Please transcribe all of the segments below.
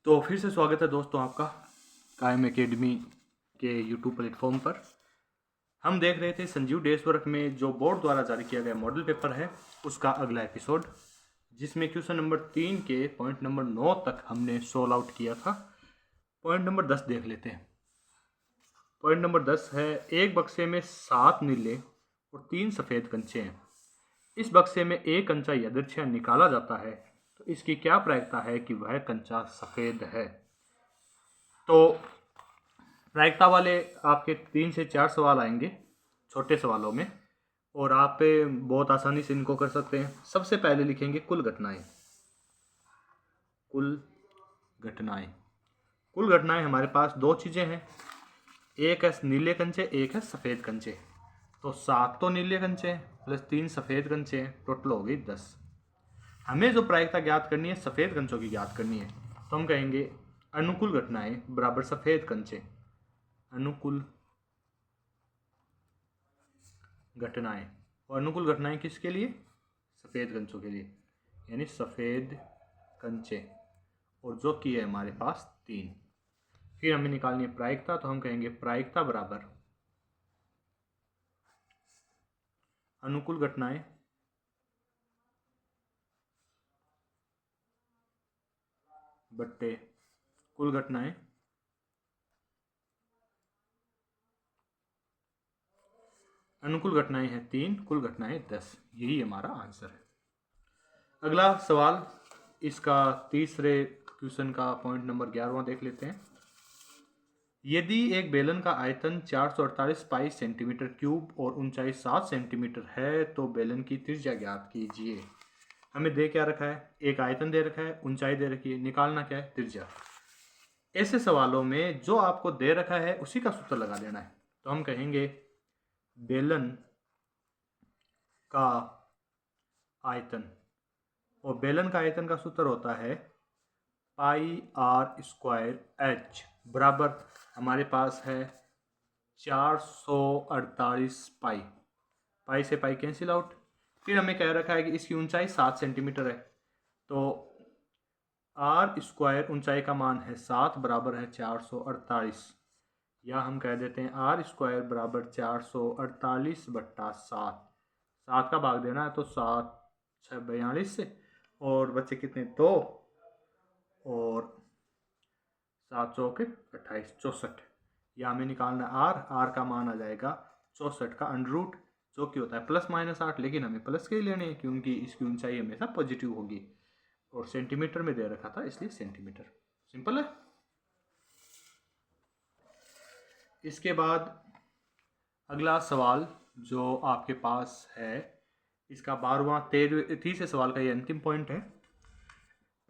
तो फिर से स्वागत है दोस्तों आपका कायम एकेडमी के यूट्यूब प्लेटफॉर्म पर। हम देख रहे थे संजीव डेज वर्क में जो बोर्ड द्वारा जारी किया गया मॉडल पेपर है उसका अगला एपिसोड, जिसमें क्वेश्चन नंबर 3 के पॉइंट नंबर 9 तक हमने सोल्व आउट किया था। पॉइंट नंबर 10 देख लेते हैं। पॉइंट नंबर 10 है, एक बक्से में 7 नीले और 3 सफ़ेद कंचे हैं। इस बक्से में एक कंचा यदृच्छा निकाला जाता है, तो इसकी क्या प्रायिकता है कि वह कंचा सफ़ेद है। तो प्रायिकता वाले आपके 3 से 4 सवाल आएंगे छोटे सवालों में, और आप बहुत आसानी से इनको कर सकते हैं। सबसे पहले लिखेंगे कुल घटनाएं। कुल घटनाएं कुल घटनाएं हमारे पास दो चीज़ें हैं, एक है नीले कंचे, एक है सफ़ेद कंचे। तो 7 तो नीले कंचे हैं प्लस 3 सफ़ेद कंचे हैं, टोटल हो गई 10। हमें जो प्रायिकता ज्ञात करनी है सफ़ेद कंचों की ज्ञात करनी है, तो हम कहेंगे अनुकूल घटनाएं बराबर सफ़ेद कंचे। अनुकूल घटनाएं, और अनुकूल घटनाएं किसके लिए? सफ़ेद कंचों के लिए, यानी सफ़ेद कंचे, और जो की है हमारे पास 3। फिर हमें निकालनी है प्रायिकता, तो हम कहेंगे प्रायिकता बराबर अनुकूल घटनाएं बट्टे कुल घटनाएं। अनुकूल घटनाएं हैं 3, कुल घटनाएं 10। यही हमारा आंसर है। अगला सवाल, इसका तीसरे क्वेश्चन का पॉइंट नंबर 11वां देख लेते हैं। यदि एक बेलन का आयतन 448 पाई सेंटीमीटर क्यूब और ऊंचाई 7 सेंटीमीटर है, तो बेलन की त्रिज्या ज्ञात कीजिए। हमें दे क्या रखा है? एक आयतन दे रखा है, ऊंचाई दे रखी है, निकालना क्या है? त्रिज्या। ऐसे सवालों में जो आपको दे रखा है उसी का सूत्र लगा देना है। तो हम कहेंगे बेलन का आयतन, और बेलन का आयतन का सूत्र होता है पाई आर स्क्वायर एच बराबर हमारे पास है 448 पाई। पाई से पाई कैंसिल आउट। फिर हमें कह रखा है कि इसकी ऊंचाई 7 सेंटीमीटर है, तो आर स्क्वायर ऊंचाई का मान है 7 बराबर है 448, या हम कह देते हैं आर स्क्वायर बराबर 448 बट्टा 7। 7 का भाग देना है तो 7 6 42 से, और बच्चे कितने? 2, और 7 चौके 28, 64। या हमें निकालना आर का मान आ जाएगा 64 का अंडर रूट, जो कि होता है प्लस माइनस 8, लेकिन हमें प्लस के ही लेने हैं क्योंकि इसकी ऊंचाई हमेशा पॉजिटिव होगी, और सेंटीमीटर में दे रखा था इसलिए सेंटीमीटर। सिंपल है। इसके बाद अगला सवाल जो आपके पास है, इसका 12वां 30वें सवाल का ये अंतिम पॉइंट है।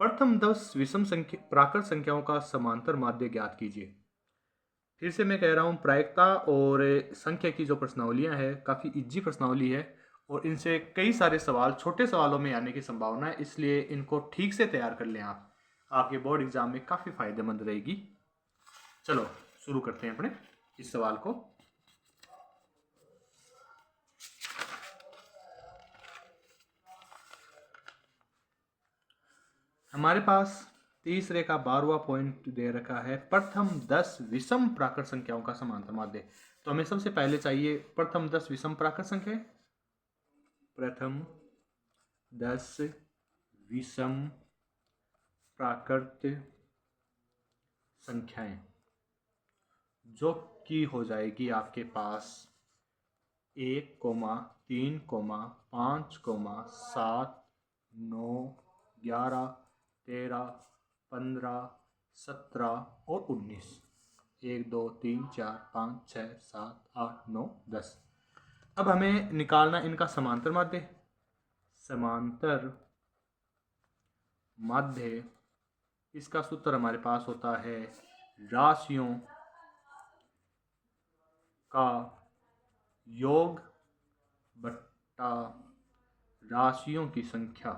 प्रथम 10 विषम संख्या प्राकृत संख्याओं का समांतर माध्य ज्ञात कीजिए। फिर से मैं कह रहा हूँ, प्रायिकता और संख्या की जो प्रश्नावलियाँ हैं काफ़ी इजी प्रश्नावली है, और इनसे कई सारे सवाल छोटे सवालों में आने की संभावना है, इसलिए इनको ठीक से तैयार कर लें आप, आपके बोर्ड एग्जाम में काफ़ी फायदेमंद रहेगी। चलो शुरू करते हैं अपने इस सवाल को। हमारे पास तीसरे का 12वां पॉइंट दे रखा है, प्रथम 10 विषम प्राकृत संख्याओं का समांतर माध्य। तो हमें सबसे पहले चाहिए प्रथम 10 विषम प्राकृत संख्या। प्रथम 10 विषम प्राकृत संख्याएं, जो कि हो जाएगी आपके पास 1, 3, 5, 7, 9, 11, 13, 15, 17 और 19। 1, 2, 3, 4, 5, 6, 7, 8, 9, 10। अब हमें निकालना इनका समांतर माध्य। समांतर माध्य, इसका सूत्र हमारे पास होता है राशियों का योग बट्टा राशियों की संख्या।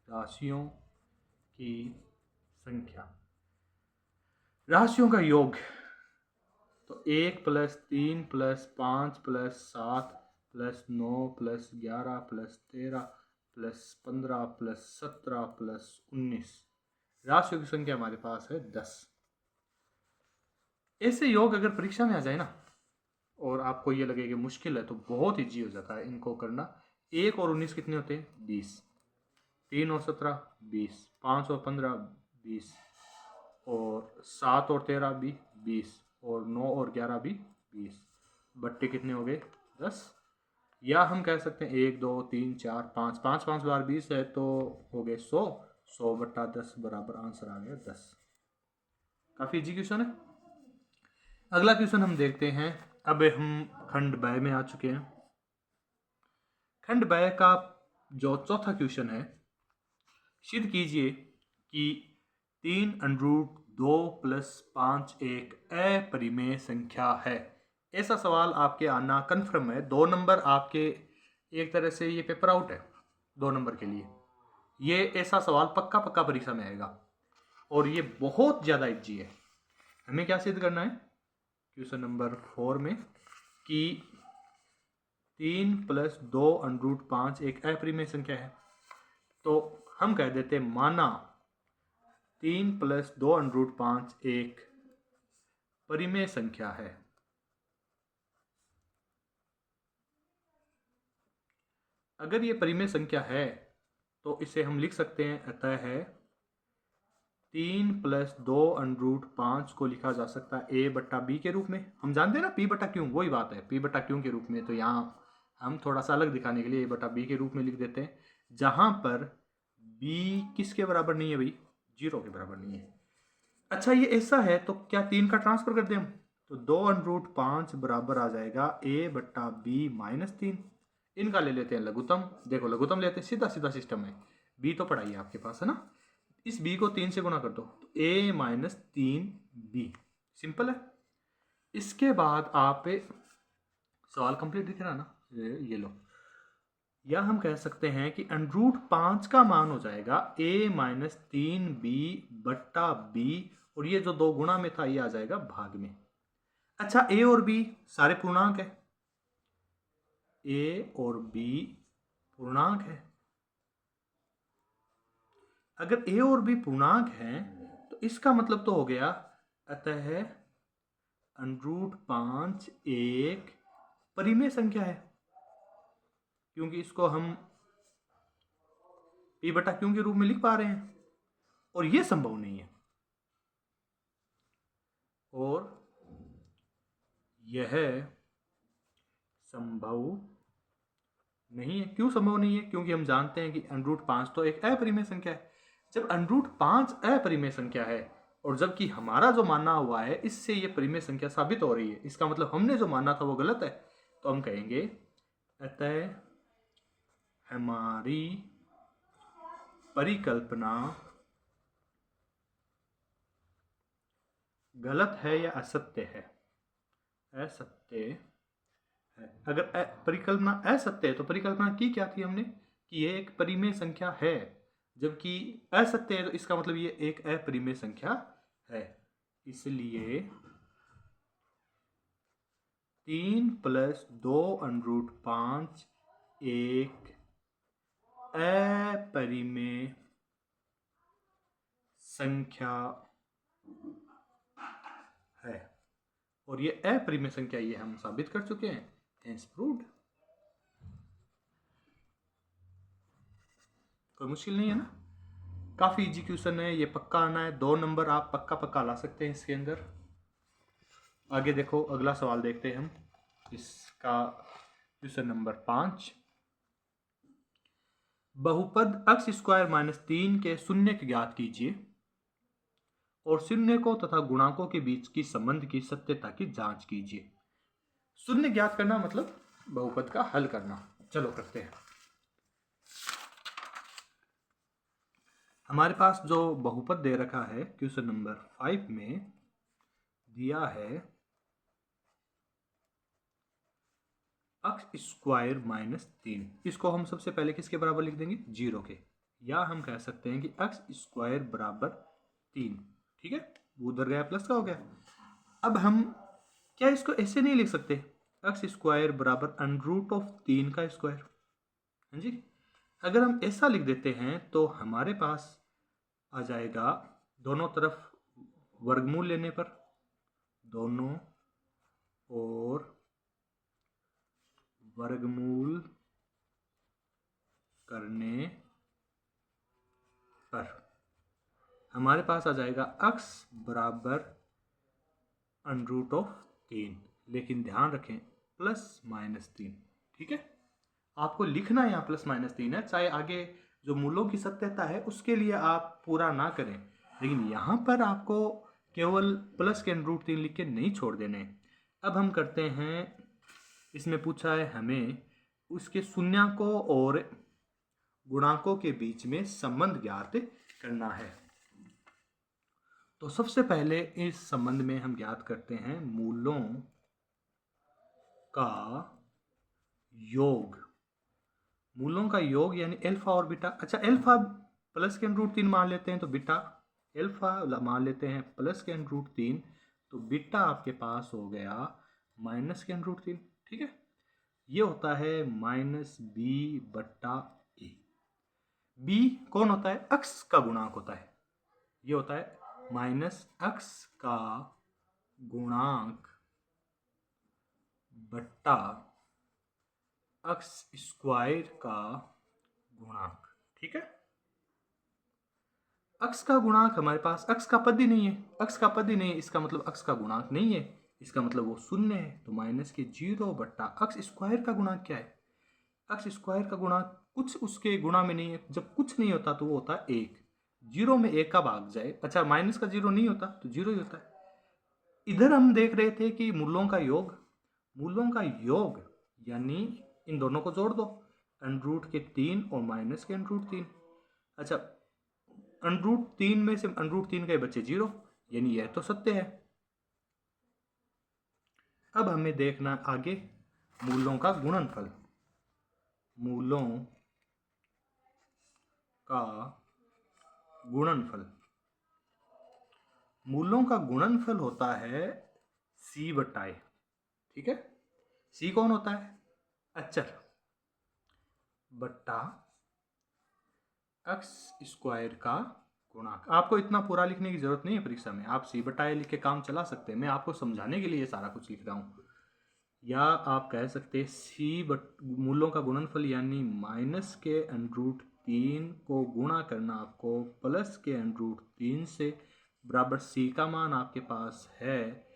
राशियों की संख्या, राशियों का योग, तो 1 plus 3 plus 5 plus 7 plus 9 plus 11 plus 13 plus 15 plus 17 plus 19, राशियों की संख्या हमारे पास है 10। ऐसे योग अगर परीक्षा में आ जाए ना और आपको ये लगे कि मुश्किल है तो बहुत ईजी हो जाता है इनको करना। 1 और 19 कितने होते हैं? 20। 3 और 17 20। 5 और 15 20। और 7 और 13 भी 20। और 9 और 11 भी 20। बट्टे कितने हो गए? 10। या हम कह सकते हैं 1 2 3 4 5 5 5 बार 20 है तो हो गए 100। 100 बट्टा 10 बराबर आंसर आ गया 10। काफ़ी इजी क्वेश्चन है। अगला क्वेश्चन हम देखते हैं। अब हम खंड ब में आ चुके हैं। खंड ब का जो चौथा क्वेश्चन है, सिद्ध कीजिए कि 3√2 + 5 एक अपरिमेय संख्या है। ऐसा सवाल आपके आना कन्फर्म है। 2 नंबर आपके एक तरह से ये पेपर आउट है 2 नंबर के लिए। ये ऐसा सवाल पक्का पक्का परीक्षा में आएगा और ये बहुत ज़्यादा इजी है। हमें क्या सिद्ध करना है क्वेश्चन नंबर 4 में कि 3 + 2√5 एक अपरिमेय संख्या है। तो हम कह देते माना 3 + 2√5 एक परिमेय संख्या है। अगर ये परिमेय संख्या है तो इसे हम लिख सकते हैं अतः है 3 + 2√5 को लिखा जा सकता है a/b के रूप में। हम जानते हैं ना p/q, वही बात है p/q के रूप में। तो यहाँ हम थोड़ा सा अलग दिखाने के लिए a/b के रूप में लिख देते हैं, जहाँ पर b किसके बराबर नहीं है भाई? 0 के बराबर नहीं है। अच्छा ये ऐसा है तो क्या 3 का ट्रांसफर कर दें हम? तो 2√5 बराबर आ जाएगा a/b - 3। इनका ले लेते हैं लघुत्तम। देखो लघुत्तम लेते हैं, सीधा सीधा सिस्टम है। b तो पढ़ाई है आपके पास, है ना? इस b को 3 से गुणा कर दो तो a - 3b। सिंपल है। इसके बाद आप सवाल कंप्लीट दिख रहा ना, ये लो। या हम कह सकते हैं कि √5 का मान हो जाएगा a - 3b/b, और ये जो 2 गुणा में था ये आ जाएगा भाग में। अच्छा a और b सारे पूर्णांक है। a और b पूर्णांक है। अगर a और b पूर्णांक हैं तो इसका मतलब तो हो गया अतः √5 एक परिमेय संख्या है, क्योंकि इसको हम p/q के रूप में लिख पा रहे हैं और ये संभव नहीं है। और यह संभव नहीं है। क्यों संभव नहीं है? क्योंकि हम जानते हैं कि √5 तो एक अपरिमेय संख्या है। जब √5 अपरिमेय संख्या है और जबकि हमारा जो मानना हुआ है इससे ये परिमेय संख्या साबित हो रही है, इसका मतलब हमने जो माना था वो गलत है। तो हम कहेंगे अतः हमारी परिकल्पना गलत है या असत्य है? असत्य है। अगर परिकल्पना असत्य है तो परिकल्पना की क्या थी हमने कि ये एक परिमेय संख्या है, जबकि असत्य है तो इसका मतलब ये एक अपरिमेय संख्या है। इसलिए 3 + 2√5 एक अपरिमेय संख्या है और ये अपरिमेय संख्या ये हम साबित कर चुके हैं। Hence proved. कोई मुश्किल नहीं है ना? काफ़ी इजी क्वेश्चन है, ये पक्का आना है। 2 नंबर आप पक्का पक्का ला सकते हैं इसके अंदर। आगे देखो अगला सवाल देखते हैं हम इसका क्वेश्चन नंबर 5। बहुपद x² - 3 के शून्य ज्ञात कीजिए और शून्यकों तथा गुणांकों के बीच की संबंध की सत्यता की जांच कीजिए। शून्य ज्ञात करना मतलब बहुपद का हल करना। चलो करते हैं। हमारे पास जो बहुपद दे रखा है क्वेश्चन नंबर 5 में दिया है x² - 3। इसको हम सबसे पहले किसके बराबर लिख देंगे? 0 के। या हम कह सकते हैं कि x² बराबर 3। ठीक है, वो उधर गया प्लस का हो गया। अब हम क्या इसको ऐसे नहीं लिख सकते? x² बराबर √3 का स्क्वायर। हाँ जी, अगर हम ऐसा लिख देते हैं तो हमारे पास आ जाएगा दोनों तरफ वर्गमूल लेने पर, दोनों और वर्गमूल करने पर हमारे पास आ जाएगा x बराबर √3, लेकिन ध्यान रखें +-3, ठीक है। आपको लिखना यहाँ +-3 है, चाहे आगे जो मूलों की सत्यता है उसके लिए आप पूरा ना करें, लेकिन यहाँ पर आपको केवल प्लस के √3 लिख के नहीं छोड़ देने। अब हम करते हैं, इसमें पूछा है हमें उसके शून्यकों और गुणांकों के बीच में संबंध ज्ञात करना है। तो सबसे पहले इस संबंध में हम ज्ञात करते हैं मूलों का योग। मूलों का योग यानी अल्फा और बीटा। अच्छा, अल्फा प्लस के √3 मान लेते हैं तो बीटा, अल्फा मान लेते हैं प्लस के √3 तो बीटा आपके पास हो गया माइनस के √3, ठीक है। ये होता है -b/a। b कौन होता है? x का गुणांक होता है। ये होता है -x का गुणांक बट्टा x² का गुणांक, ठीक है। x का गुणांक हमारे पास, x का पद ही नहीं है, x का पद ही नहीं है, इसका मतलब x का गुणांक नहीं है, इसका मतलब वो शून्य है। तो -0/x² का गुणांक क्या है? x² का गुणांक कुछ उसके गुणा में नहीं है। जब कुछ नहीं होता तो वो होता है 1। 0 में 1 का भाग जाए, अच्छा माइनस का 0 नहीं होता तो 0 ही होता है। इधर हम देख रहे थे कि मूलों का योग, मूलों का योग यानी इन दोनों को जोड़ दो, √3 और -√3। अच्छा, √3 में से √3 के बच्चे 0, यानी यह तो सत्य है। अब हमें देखना आगे मूलों का गुणनफल। मूलों का गुणनफल, मूलों का गुणनफल होता है c/a, ठीक है। c कौन होता है? अचर बट्टा x² का गुणांक। आपको इतना पूरा लिखने की जरूरत नहीं है परीक्षा में, आप c/a लिख के काम चला सकते हैं। मैं आपको समझाने के लिए सारा कुछ लिख रहा हूँ। या आप कह सकते हैं मूलों का गुणनफल यानी -के√3 को गुणा करना आपको प्लस के √3 से, बराबर c का मान आपके पास है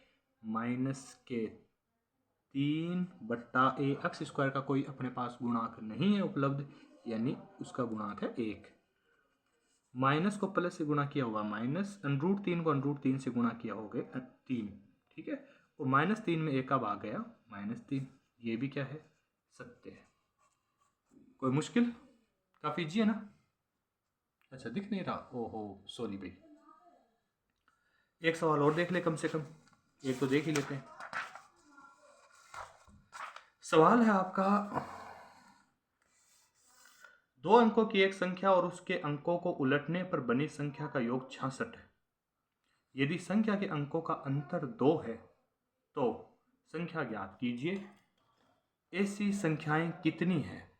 -3/a। x² का कोई अपने पास गुणांक नहीं है उपलब्ध, यानी उसका गुणांक है 1। माइनस को प्लस से गुणा किया होगा माइनस, √3 को √3 से गुणा किया होगा 3, ठीक है। और -3 में 1 का भाग गया -3। ये भी क्या है? सत्य है। कोई मुश्किल? काफी इजी है ना? अच्छा, दिख नहीं रहा? ओहो सॉरी भाई। एक सवाल और देख ले, कम से कम एक तो देख ही लेते हैं। सवाल है आपका, 2 अंकों की एक संख्या और उसके अंकों को उलटने पर बनी संख्या का योग 66 है। यदि संख्या के अंकों का अंतर 2 है तो संख्या ज्ञात कीजिए। ऐसी संख्याएं कितनी हैं?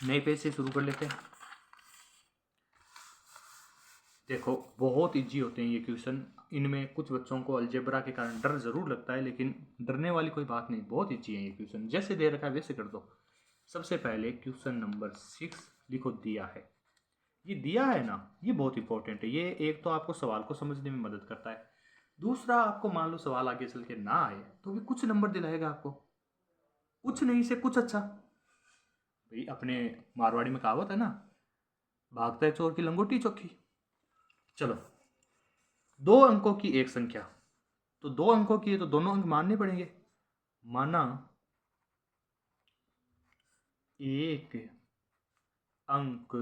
नए पेज से शुरू कर लेते हैं। देखो, बहुत इजी होते हैं ये क्वेश्चन। इनमें कुछ बच्चों को अलजेब्रा के कारण डर जरूर लगता है, लेकिन डरने वाली कोई बात नहीं, बहुत इजी है ये क्वेश्चन। जैसे दे रखा है वैसे कर दो। सबसे पहले क्वेश्चन नंबर 6 लिखो, दिया है। ये दिया है ना, ये बहुत इंपॉर्टेंट है। ये एक तो आपको सवाल को समझने में मदद करता है, दूसरा आपको मान लो सवाल आगे चल के ना आए तो भी कुछ नंबर दिलाएगा आपको। कुछ नहीं से कुछ अच्छा। भाई अपने मारवाड़ी में कहावत है ना, भागता है चोर की लंगोटी चौकी। चलो, 2 अंकों की एक संख्या, तो 2 अंकों की है तो दोनों अंक मानने पड़ेंगे। माना एक अंक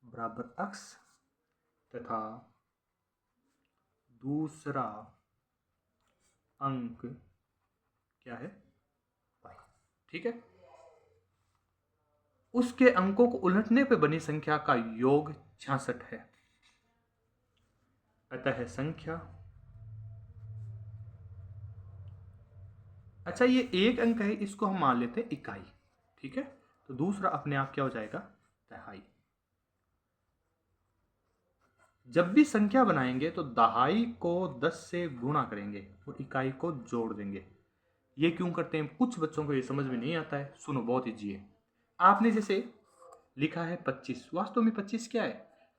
बराबर x तथा दूसरा अंक क्या है? y, ठीक है। उसके अंकों को उलटने पर बनी संख्या का योग 66 है। अतः संख्या, अच्छा ये एक अंक है, इसको हम मान लेते हैं इकाई, ठीक है। तो दूसरा अपने आप क्या हो जाएगा? दहाई। जब भी संख्या बनाएंगे तो दहाई को 10 से गुणा करेंगे और इकाई को जोड़ देंगे। ये क्यों करते हैं, कुछ बच्चों को ये समझ में नहीं आता है। सुनो, बहुत ईजी है। आपने जैसे लिखा है 25, वास्तव में 25 क्या है?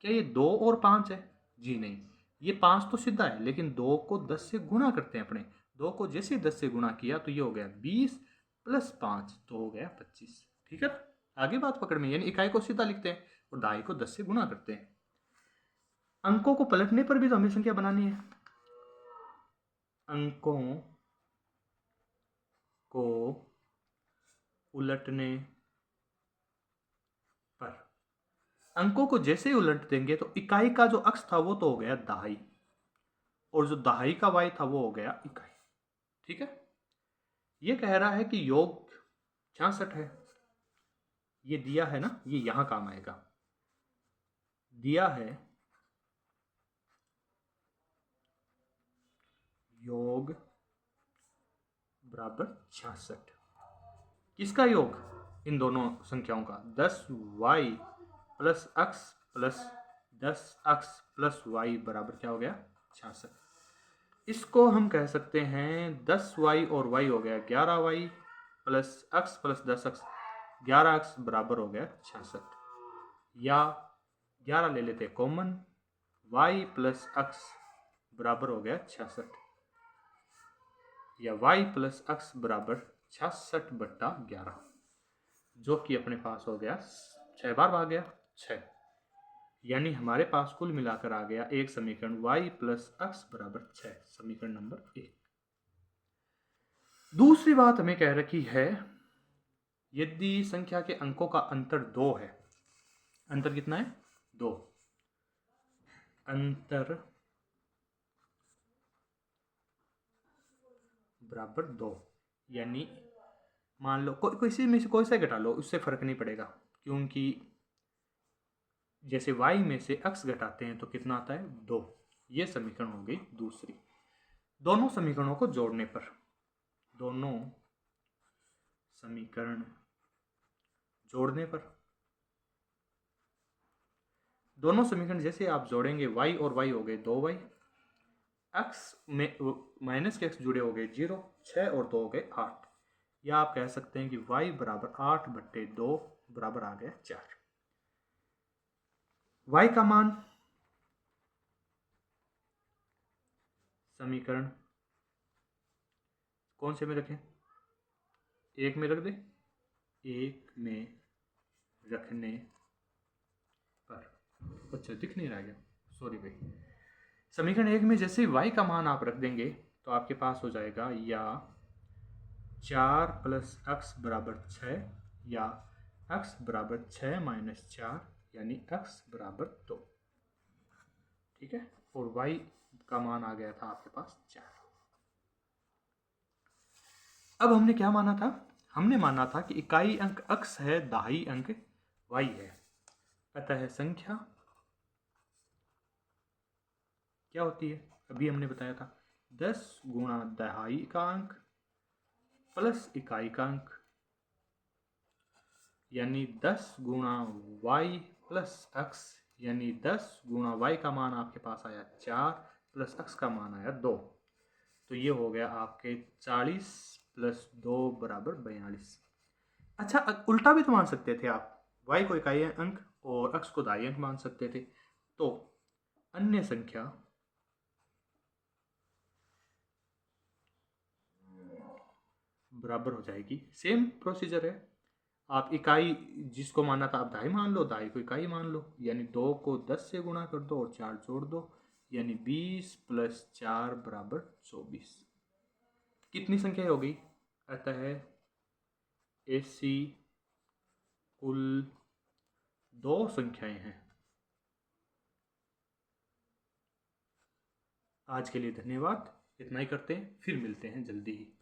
क्या ये 2 और 5 है? जी नहीं, ये 5 तो सीधा है, लेकिन 2 को 10 से गुणा करते हैं अपने। 2 को जैसे 10 से गुणा किया तो ये हो गया 20 प्लस 5 तो हो गया 25। ठीक है, आगे बात पकड़ में, यानी इकाई को सीधा लिखते हैं और दहाई को 10 से गुणा करते हैं। अंकों को पलटने पर भी तो हमें संख्या बनानी है। अंकों को उलटने पर, अंकों को जैसे ही उलट देंगे तो इकाई का जो अक्ष था वो तो हो गया दहाई, और जो दहाई का y था वो हो गया इकाई। ठीक है, ये कह रहा है कि योग 66 है। ये दिया है ना, ये यहां काम आएगा। दिया है योग बराबर 66। किसका योग? इन दोनों संख्याओं का। 10y plus x plus 10x plus y बराबर क्या हो गया? 66। इसको हम कह सकते हैं 10y और y हो गया 11y plus x plus 10x, 11x बराबर हो गया 66। या 11 ले लेते कॉमन, y प्लस x बराबर हो गया 66, या y प्लस x बराबर 66/11, जो कि अपने पास हो गया 6 बार आ गया 6। यानी हमारे पास कुल मिलाकर आ गया एक समीकरण y प्लस x बराबर 6, समीकरण नंबर 1। दूसरी बात हमें कह रखी है, यदि संख्या के अंकों का अंतर 2 है। अंतर कितना है? 2। अंतर बराबर 2, यानी मान लो किसी में से कोई सा घटा लो, उससे फर्क नहीं पड़ेगा, क्योंकि जैसे y में से x घटाते हैं तो कितना आता है? 2। ये समीकरण हो गई दूसरी। दोनों समीकरणों को जोड़ने पर, दोनों समीकरण जोड़ने पर, दोनों समीकरण जैसे आप जोड़ेंगे y और y हो गए 2y, x में माइनस के x जुड़े हो गए 0, 6 और 2 हो गए 8। या आप कह सकते हैं कि y बराबर 8/2 बराबर आ गया 4। y का मान समीकरण कौन से में रखें? 1 में रख दे। 1 में रखने पर, अच्छा दिख नहीं रहा गया, सॉरी भाई। समीकरण 1 में जैसे ही y का मान आप रख देंगे तो आपके पास हो जाएगा या 4 प्लस x बराबर 6, या x बराबर 6 माइनस 4, यानी x बराबर 2। ठीक है, और y का मान आ गया था आपके पास 4। अब हमने क्या माना था? हमने माना था कि इकाई अंक x है, दहाई अंक y है। अतः संख्या क्या होती है? अभी हमने बताया था 10 गुणा दहाई का अंक प्लस इकाई का अंक, यानी 10 गुणा y प्लस x, यानी 10 गुणा y का मान आपके पास आया 4 प्लस x का मान आया 2। तो ये हो गया आपके 40 प्लस 2 बराबर 42। अच्छा, उल्टा भी तो मान सकते थे आप, y को इकाई अंक और x को दहाई अंक मान सकते थे। तो अन्य संख्या बराबर हो जाएगी, सेम प्रोसीजर है। आप इकाई जिसको माना था आप दहाई मान लो, दहाई को इकाई मान लो, यानी 2 को 10 से गुणा कर दो और 4 जोड़ दो, यानी 20 प्लस 4 बराबर 24। कितनी संख्या हो गई? अतः ऐसी कुल 2 संख्याएं हैं। आज के लिए धन्यवाद, इतना ही करते हैं, फिर मिलते हैं जल्दी ही।